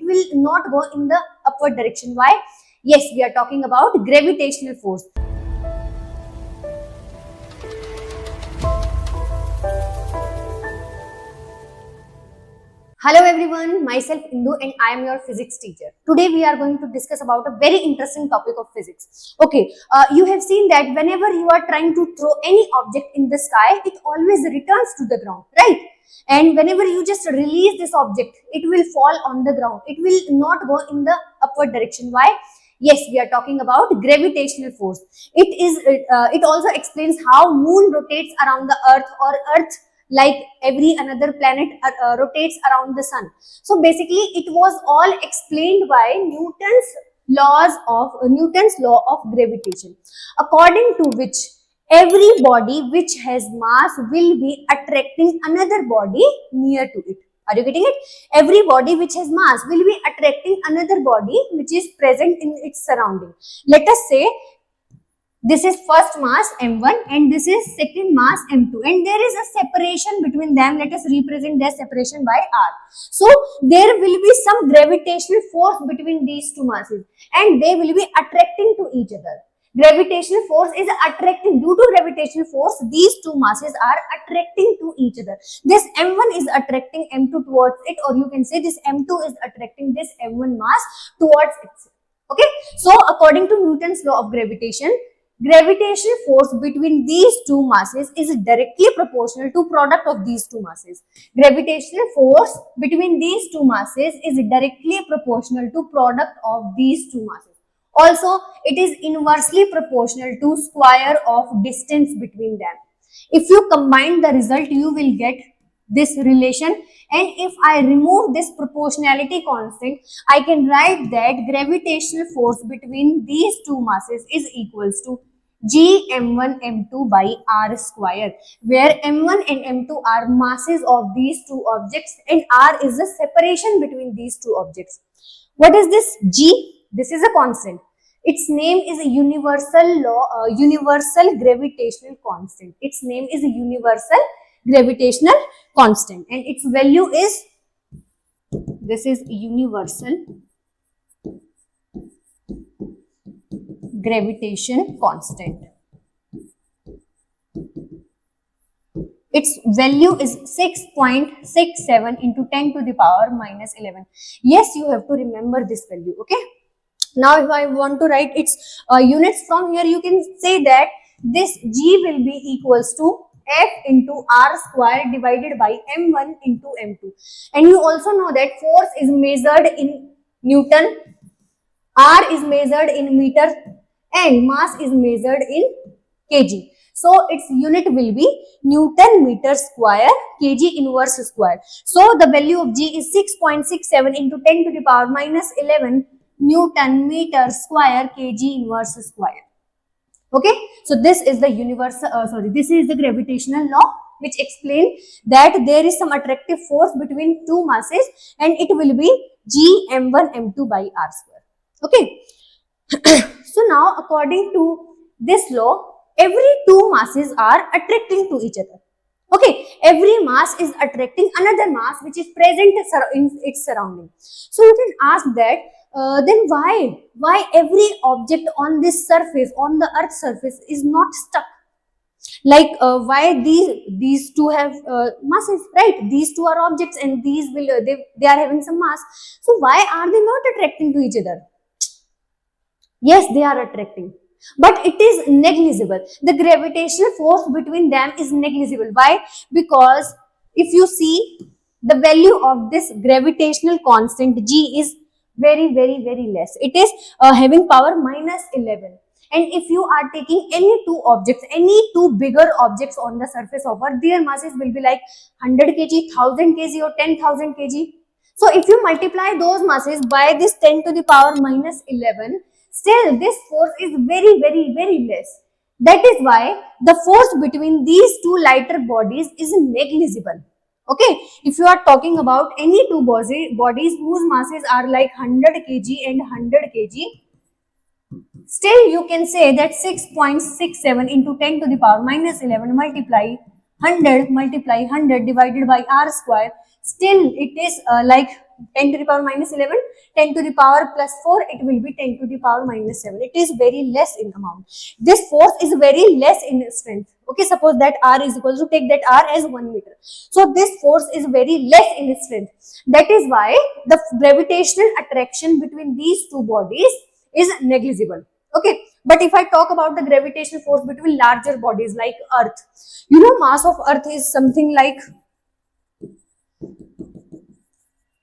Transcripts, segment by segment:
will not go in the upward direction. Why? Yes, we are talking about gravitational force. Hello everyone, myself Indu and I am your physics teacher. Today we are going to discuss about a very interesting topic of physics. Okay, you have seen that whenever you are trying to throw any object in the sky, it always returns to the ground, right? And whenever you just release this object, it will fall on the ground. It will not go in the upward direction. Why? Yes, we are talking about gravitational force. It also explains how moon rotates around the earth, or earth, like every another planet, rotates around the sun. So basically it was all explained by Newton's law of gravitation, according to which every body which has mass will be attracting another body near to it. Are you getting it? Every body which has mass will be attracting another body which is present in its surrounding. Let us say this is first mass m1 and this is second mass m2, and there is a separation between them. Let us represent their separation by r. So there will be some gravitational force between these two masses and they will be attracting to each other. Gravitational force is attracting. Due to gravitational force, these two masses are attracting to each other. This m1 is attracting m2 towards it, or you can say this m2 is attracting this m1 mass towards itself. Okay, so according to Newton's law of gravitation, gravitational force between these two masses is directly proportional to product of these two masses. Gravitational force between these two masses is directly proportional to product of these two masses. Also, it is inversely proportional to square of distance between them. If you combine the result, you will get this relation, and if I remove this proportionality constant, I can write that gravitational force between these two masses is equals to g m1 m2 by r square, where m1 and m2 are masses of these two objects and r is the separation between these two objects. What is this g? This is a constant. Its name is a universal gravitational constant. Its name is a universal gravitational constant, and its value is, this is universal gravitation constant. Its value is 6.67 into 10 to the power minus 11. Yes, you have to remember this value. Okay. Now, if I want to write its units from here, you can say that this g will be equals to f into r square divided by m1 into m2. And you also know that force is measured in Newton, r is measured in meter, and mass is measured in kg. So its unit will be Newton meter square kg inverse square. So the value of g is 6.67 into 10 to the power minus 11 Newton meter square kg inverse square. Okay, so this is the this is the gravitational law which explains that there is some attractive force between two masses and it will be g m1 m2 by r square. Okay. So now, according to this law, every two masses are attracting to each other. Okay, every mass is attracting another mass which is present in its surrounding. So you can ask that, then why every object on this surface, on the earth surface, is not stuck? Like why these two have masses, right? These two are objects and these will they are having some mass. So why are they not attracting to each other? Yes, they are attracting, but it is negligible. The gravitational force between them is negligible. Why? Because if you see, the value of this gravitational constant g is very less. It is having power minus 11. And if you are taking any two objects, any two bigger objects on the surface of Earth, their masses will be like 100 kg, 1000 kg or 10,000 kg. So if you multiply those masses by this 10 to the power minus 11, still this force is very less. That is why the force between these two lighter bodies is negligible. Okay, if you are talking about any two bodies whose masses are like 100 kg and 100 kg, still you can say that 6.67 into 10 to the power minus 11 multiply 100 divided by r square, still it is like 10 to the power minus 11, 10 to the power plus 4, it will be 10 to the power minus 7. It is very less in amount. This force is very less in strength. Okay, suppose that R is equal to, take that R as 1 meter. So this force is very less in strength. That is why the gravitational attraction between these two bodies is negligible. Okay, but if I talk about the gravitational force between larger bodies like Earth, you know, mass of Earth is something like,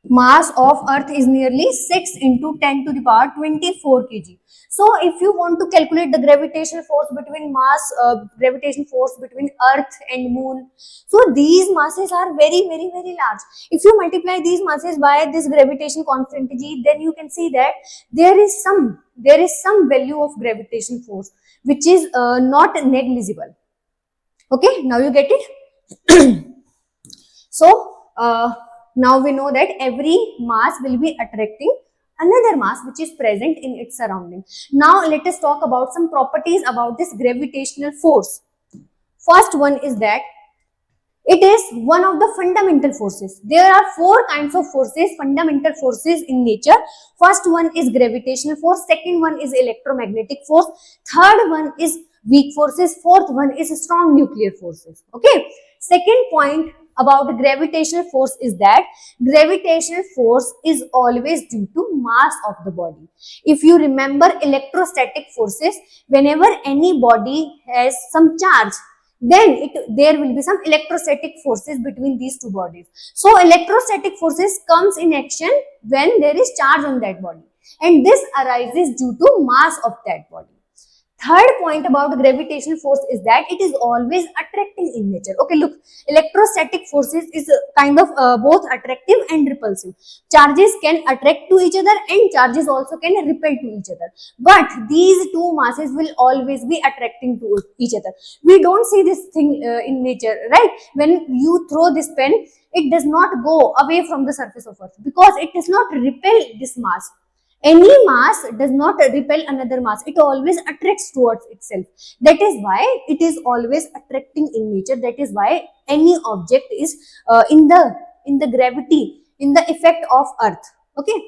mass of Earth is nearly 6 into 10 to the power 24 kg. So if you want to calculate the gravitational force between gravitational force between Earth and Moon, so these masses are very large. If you multiply these masses by this gravitation constant g, then you can see that there is some value of gravitational force which is not negligible. Okay, now you get it. So now we know that every mass will be attracting another mass which is present in its surrounding. Now let us talk about some properties about this gravitational force. First one is that it is one of the fundamental forces. There are 4 kinds of forces, fundamental forces in nature. First one is gravitational force, second one is electromagnetic force, third one is weak forces, fourth one is strong nuclear forces. Okay. Second point about the gravitational force is that gravitational force is always due to mass of the body. If you remember electrostatic forces, whenever any body has some charge, then there will be some electrostatic forces between these two bodies. So electrostatic forces comes in action when there is charge on that body, and this arises due to mass of that body. Third point about gravitational force is that it is always attracting in nature. Okay, look, electrostatic forces is kind of both attractive and repulsive. Charges can attract to each other and charges also can repel to each other. But these two masses will always be attracting to each other. We don't see this thing in nature, right? When you throw this pen, it does not go away from the surface of Earth because it does not repel this mass. Any mass does not repel another mass. It always attracts towards itself. That is why it is always attracting in nature. That is why any object is in the gravity, in the effect of Earth. Okay.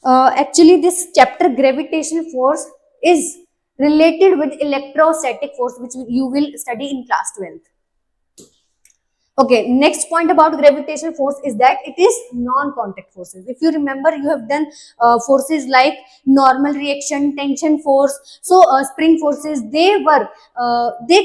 Actually, this chapter gravitational force is related with electrostatic force, which you will study in class 12th. Okay, next point about gravitational force is that it is non-contact forces. If you remember, you have done forces like normal reaction, tension force. So spring forces, they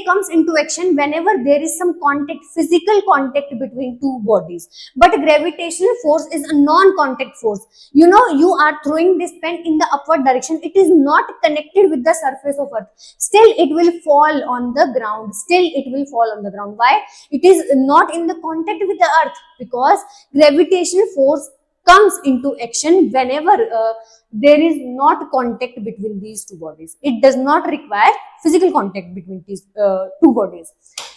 comes into action whenever there is some contact, physical contact between two bodies. But gravitational force is a non-contact force. You know, you are throwing this pen in the upward direction. It is not connected with the surface of Earth. Still, it will fall on the ground. Still, it will fall on the ground. Why? It is not in the contact with the Earth, because gravitational force comes into action whenever there is not contact between these two bodies. It does not require physical contact between these two bodies.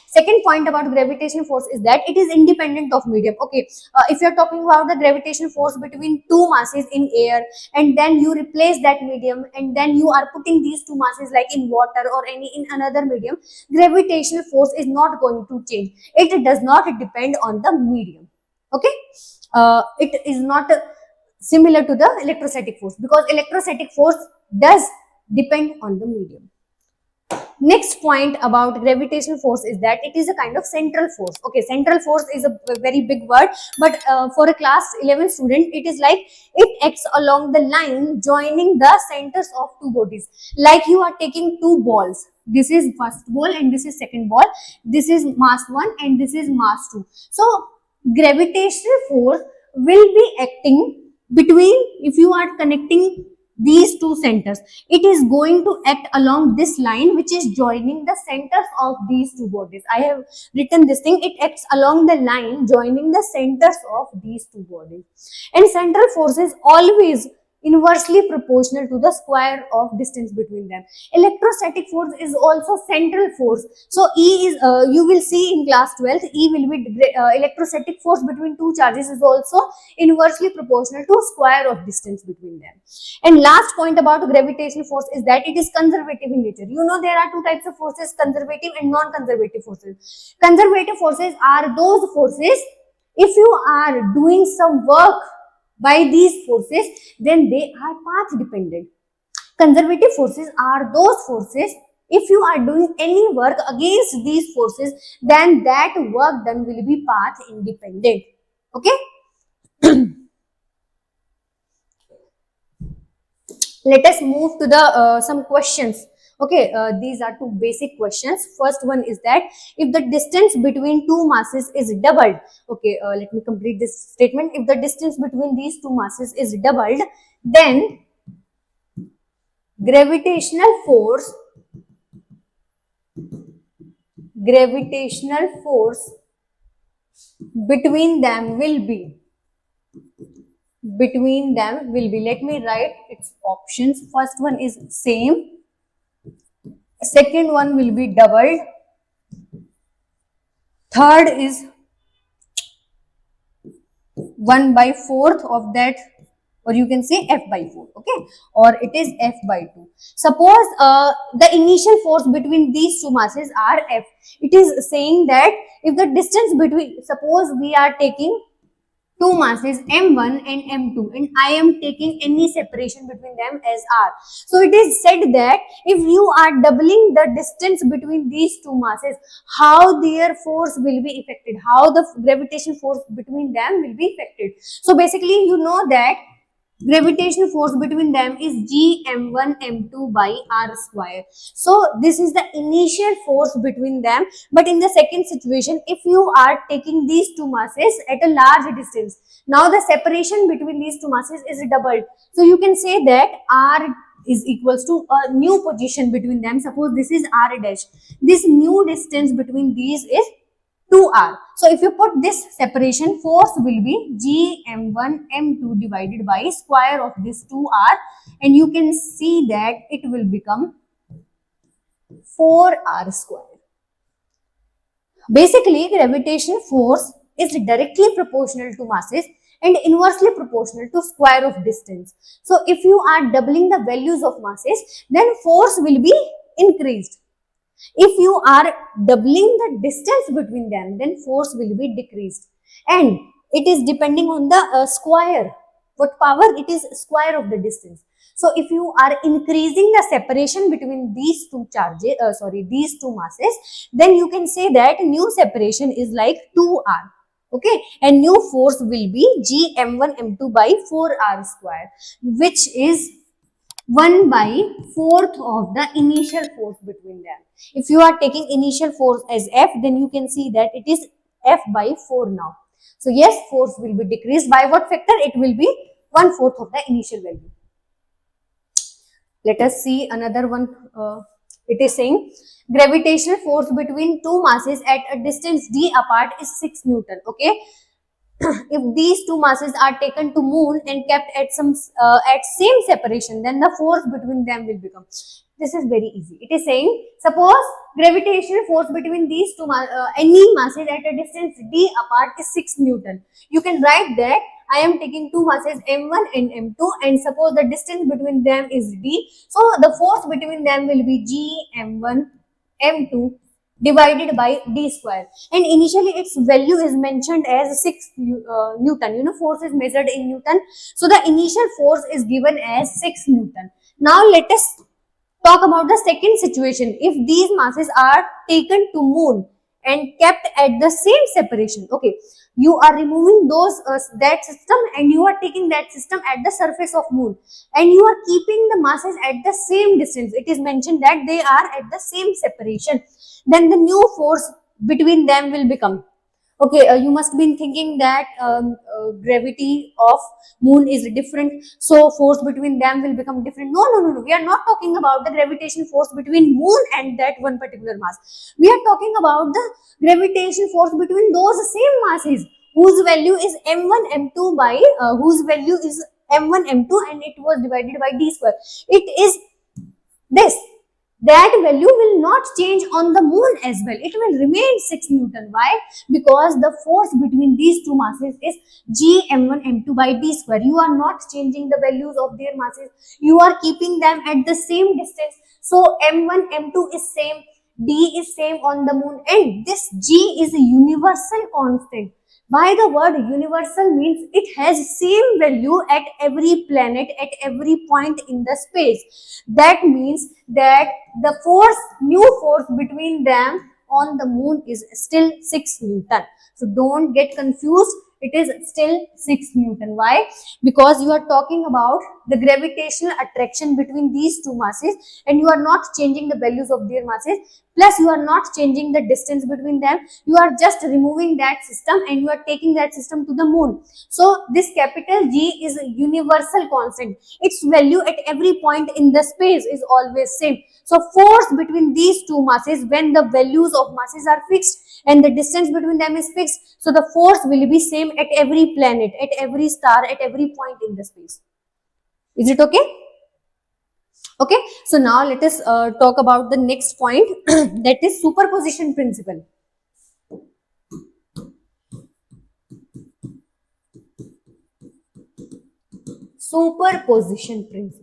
Second point about gravitational force is that it is independent of medium. Okay, if you are talking about the gravitational force between two masses in air, and then you replace that medium, and then you are putting these two masses like in water or in another medium, gravitational force is not going to change. It does not depend on the medium. Okay, it is not similar to the electrostatic force, because electrostatic force does depend on the medium. Next point about gravitational force is that it is a kind of central force. Okay, central force is a very big word, but for a class 11 student, it is like it acts along the line joining the centers of two bodies. Like you are taking two balls. This is first ball and this is second ball. This is mass 1 and this is mass 2. So gravitational force will be acting between, if you are connecting these two centers, it is going to act along this line which is joining the centers of these two bodies. I have written this thing. It acts along the line joining the centers of these two bodies, and central force is always inversely proportional to the square of distance between them. Electrostatic force is also central force. So E is, you will see in class 12th, E will be electrostatic force between two charges is also inversely proportional to square of distance between them. And last point about gravitational force is that it is conservative in nature. You know, there are two types of forces, conservative and non-conservative forces. Conservative forces are those forces, if you are doing some work by these forces, then they are path dependent. Conservative forces are those forces, if you are doing any work against these forces, then that work done will be path independent. Okay. Let us move to the some questions. Okay, these are two basic questions. First one is that if the distance between two masses is doubled, okay, let me complete this statement. If the distance between these two masses is doubled, then gravitational force between them will be let me write its options. First one is same, second one will be doubled, third is 1 by 4th of that, or you can say f by 4, okay, or it is f by 2. Suppose the initial force between these two masses are f. It is saying that if the distance between, suppose we are taking two masses m1 and m2 and I am taking any separation between them as r. So it is said that if you are doubling the distance between these two masses, how their force will be affected, how the gravitational force between them will be affected. So basically you know that gravitational force between them is gm1 m2 by r square. So this is the initial force between them. But in the second situation, if you are taking these two masses at a large distance, now the separation between these two masses is doubled. So you can say that r is equals to a new position between them. Suppose this is r dash, this new distance between these is 2r. So if you put this separation, force will be gm1 m2 divided by square of this 2r, and you can see that it will become 4r square. Basically, gravitational force is directly proportional to masses and inversely proportional to square of distance. So if you are doubling the values of masses, then force will be increased. If you are doubling the distance between them, then force will be decreased. And it is depending on the square. What power? It is square of the distance. So if you are increasing the separation between these two charges, these two masses, then you can say that new separation is like 2r. Okay, and new force will be gm1 m2 by 4r square, which is 1 by 4th of the initial force between them. If you are taking initial force as F, then you can see that it is F by 4 now. So yes, force will be decreased by what factor? It will be 1/4 of the initial value. Let us see another one. It is saying gravitational force between two masses at a distance d apart is 6 Newton. Okay. If these two masses are taken to moon and kept at at same separation, then the force between them will become. This is very easy. It is saying, suppose gravitational force between these two any masses at a distance d apart is 6 Newton. You can write that I am taking two masses m1 and m2, and suppose the distance between them is d. So the force between them will be g m1 m2 divided by d square, and initially its value is mentioned as 6 Newton. You know, force is measured in Newton, so the initial force is given as 6 Newton. Now let us talk about the second situation. If these masses are taken to moon and kept at the same separation, okay, you are removing those that system and you are taking that system at the surface of moon, and you are keeping the masses at the same distance. It is mentioned that they are at the same separation, then the new force between them will become. Okay, you must be thinking that gravity of moon is different, so force between them will become different. No, no, no, no. We are not talking about the gravitational force between moon and that one particular mass. We are talking about the gravitational force between those same masses whose value is m1 m2 by whose value is m1 m2, and it was divided by d square. It is this. That value will not change on the moon as well. It will remain 6 Newton. Why? Because the force between these two masses is g m1 m2 by d square. You are not changing the values of their masses. You are keeping them at the same distance. So m1 m2 is same, d is same on the moon, and this g is a universal constant. Why the word universal means it has same value at every planet, at every point in the space. That means that the force, new force between them on the moon is still 6 Newton. So don't get confused. It is still 6 Newton. Why? Because you are talking about the gravitational attraction between these two masses, and you are not changing the values of their masses, plus you are not changing the distance between them. You are just removing that system and you are taking that system to the moon. So this capital G is a universal constant. Its value at every point in the space is always same. So force between these two masses, when the values of masses are fixed and the distance between them is fixed, so the force will be same at every planet, at every star, at every point in the space. Is it okay? Okay, so now let us talk about the next point that is superposition principle. Superposition principle.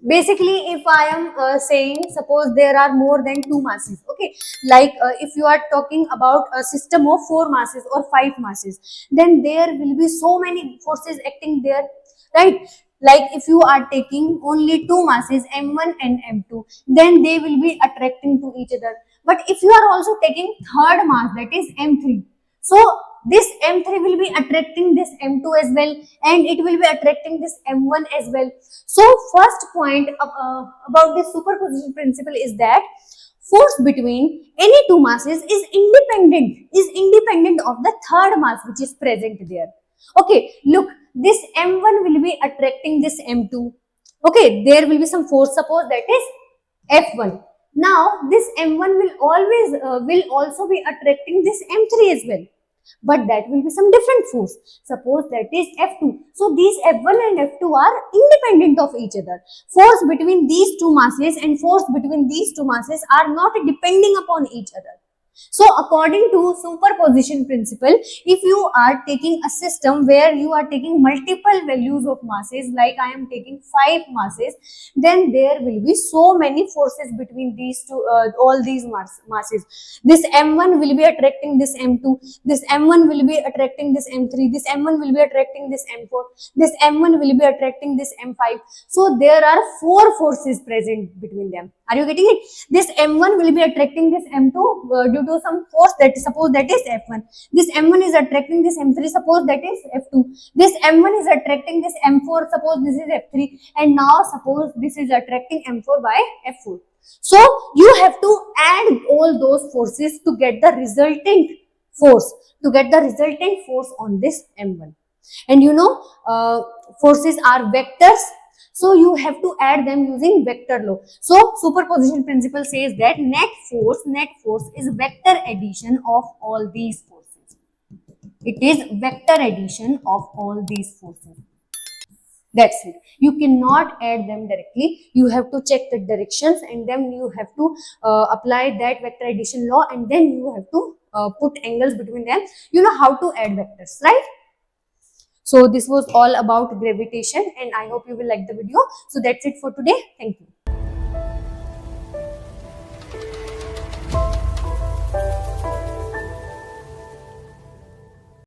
Basically, if I am saying, suppose there are more than two masses, okay, like if you are talking about a system of 4 masses or 5 masses, then there will be so many forces acting there, right? Like if you are taking only two masses m1 and m2, then they will be attracting to each other. But if you are also taking third mass, that is m3, so this m3 will be attracting this m2 as well, and it will be attracting this m1 as well. So first point about this superposition principle is that force between any two masses is independent of the third mass which is present there. Okay, look, this m1 will be attracting this m2. Okay, there will be some force, suppose that is f1. Now this m1 will also be attracting this m3 as well, but that will be some different force, suppose that is f2. So these f1 and f2 are independent of each other. Force between these two masses and force between these two masses are not depending upon each other. So according to superposition principle, if you are taking a system where you are taking multiple values of masses, like I am taking 5 masses, then there will be so many forces between these two, all these masses. This m1 will be attracting this m2, this m1 will be attracting this m3, this m1 will be attracting this m4, this m1 will be attracting this m5. So there are 4 forces present between them. Are you getting it? This m1 will be attracting this m2 due to some force, that suppose that is f1. This m1 is attracting this m3, suppose that is f2. This m1 is attracting this m4, suppose this is f3, and now suppose this is attracting m4 by f4. So you have to add all those forces to get the resultant force, on this m1. And you know, forces are vectors, so you have to add them using vector law. So superposition principle says that net force is vector addition of all these forces. It is vector addition of all these forces. That's it. You cannot add them directly. You have to check the directions, and then you have to apply that vector addition law, and then you have to put angles between them. You know how to add vectors, right? So this was all about gravitation, and I hope you will like the video. So that's it for today. Thank you.